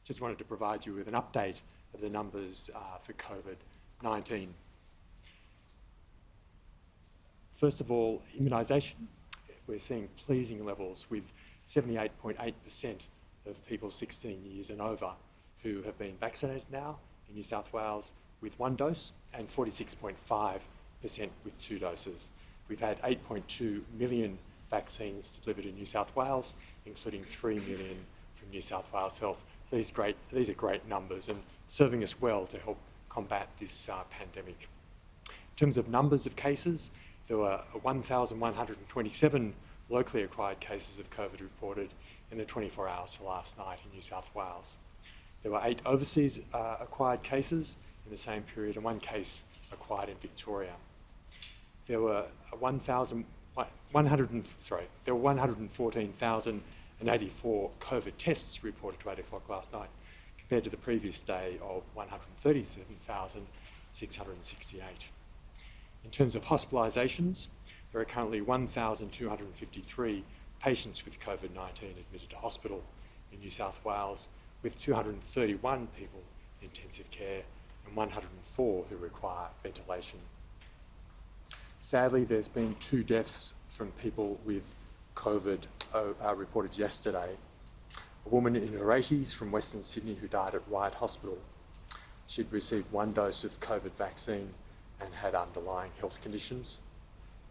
Just wanted to provide you with an update of the numbers for COVID-19. First of all, immunisation. We're seeing pleasing levels with 78.8% of people 16 years and over who have been vaccinated now in New South Wales with 1 dose and 46.5% with 2 doses. We've had 8.2 million vaccines delivered in New South Wales, including 3 million from New South Wales Health. These are great numbers and serving us well to help combat this pandemic. In terms of numbers of cases, there were 1,127 locally acquired cases of COVID reported in the 24 hours to last night in New South Wales. There were 8 overseas acquired cases in the same period and 1 case acquired in Victoria. There were 114,084 COVID tests reported to 8 o'clock last night, compared to the previous day of 137,668. In terms of hospitalisations, there are currently 1,253 patients with COVID-19 admitted to hospital in New South Wales, with 231 people in intensive care and 104 who require ventilation. Sadly, there's been 2 deaths from people with COVID reported yesterday. A woman in her 80s from Western Sydney who died at Wyatt Hospital. She'd received 1 dose of COVID vaccine and had underlying health conditions.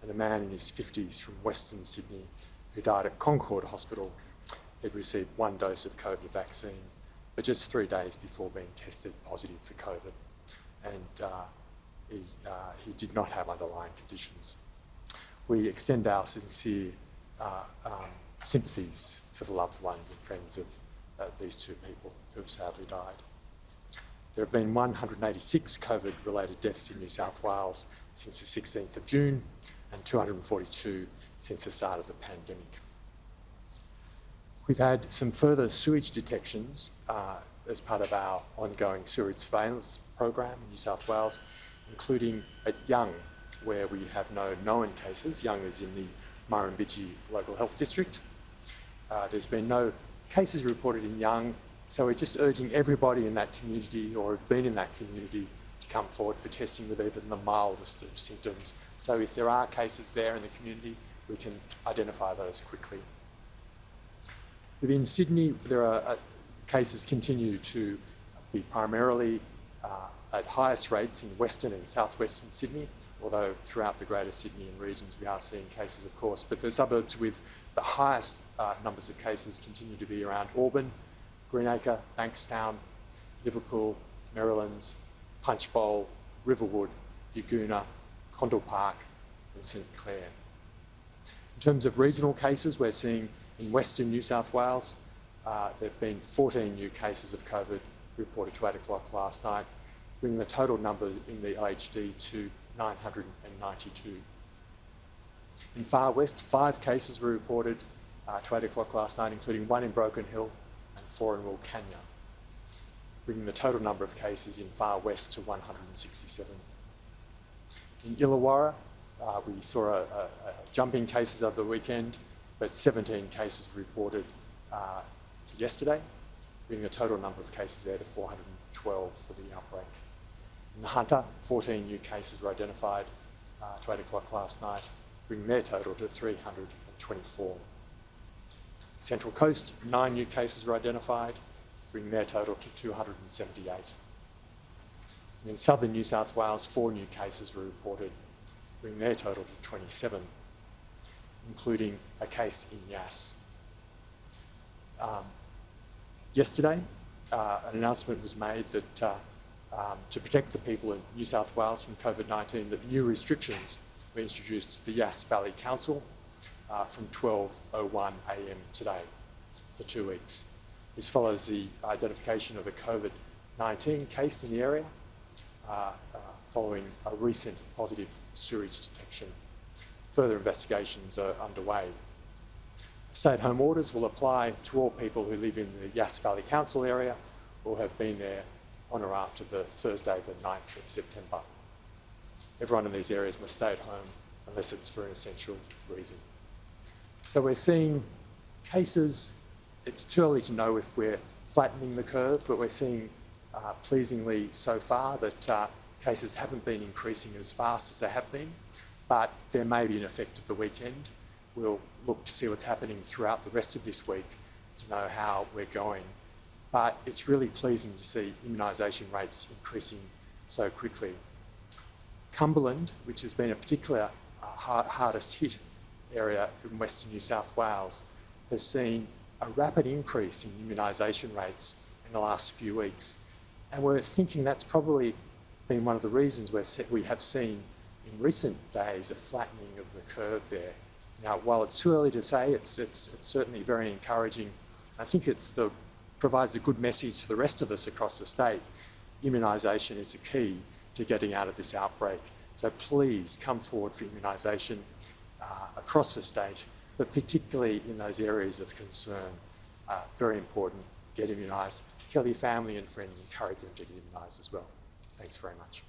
And a man in his 50s from Western Sydney who died at Concord Hospital. He'd received 1 dose of COVID vaccine, but just 3 days before being tested positive for COVID. And he did not have underlying conditions. We extend our sincere sympathies for the loved ones and friends of these 2 people who have sadly died. There have been 186 COVID-related deaths in New South Wales since the 16th of June and 242 since the start of the pandemic. We've had some further sewage detections as part of our ongoing sewage surveillance program in New South Wales, including at Young, where we have no known cases. Young is in the Murrumbidgee Local Health District. There's been no cases reported in Young, so we're just urging everybody in that community or have been in that community to come forward for testing with even the mildest of symptoms. So if there are cases there in the community, we can identify those quickly. Within Sydney, there are cases continue to be primarily at highest rates in Western and Southwestern Sydney, although throughout the Greater Sydney and regions we are seeing cases, of course. But the suburbs with the highest numbers of cases continue to be around Auburn, Greenacre, Bankstown, Liverpool, Merrylands, Punchbowl, Riverwood, Yagoona, Condell Park and St Clair. In terms of regional cases, we're seeing in Western New South Wales, there have been 14 new cases of COVID reported to 8 o'clock last night, bringing the total numbers in the LHD to 992. In Far West, 5 cases were reported to 8 o'clock last night, including 1 in Broken Hill and 4 in Wilcannia, bringing the total number of cases in Far West to 167. In Illawarra, we saw a jump in cases over the weekend, but 17 cases reported for yesterday, bringing the total number of cases there to 412 for the outbreak. In the Hunter, 14 new cases were identified to 8 o'clock last night, bringing their total to 324. Central Coast, 9 new cases were identified, bringing their total to 278. And in southern New South Wales, 4 new cases were reported, bringing their total to 27, including a case in Yass. Yesterday, an announcement was made that to protect the people in New South Wales from COVID-19, that new restrictions were introduced to the Yass Valley Council from 12:01 a.m. today for 2 weeks. This follows the identification of a COVID-19 case in the area following a recent positive sewage detection. Further investigations are underway. Stay-at-home orders will apply to all people who live in the Yass Valley Council area or have been there on or after the Thursday, the 9th of September. Everyone in these areas must stay at home unless it's for an essential reason. So we're seeing cases. It's too early to know if we're flattening the curve, but we're seeing pleasingly so far that cases haven't been increasing as fast as they have been, but there may be an effect of the weekend. We'll look to see what's happening throughout the rest of this week to know how we're going. But it's really pleasing to see immunisation rates increasing so quickly. Cumberland, which has been a particular hardest hit area in Western New South Wales, has seen a rapid increase in immunisation rates in the last few weeks. And we're thinking that's probably been one of the reasons we have seen in recent days a flattening of the curve there. Now, while it's too early to say, it's certainly very encouraging. I think provides a good message to the rest of us across the state. Immunisation is the key to getting out of this outbreak. So please come forward for immunisation across the state, but particularly in those areas of concern. Very important, get immunised. Tell your family and friends, encourage them to get immunised as well. Thanks very much.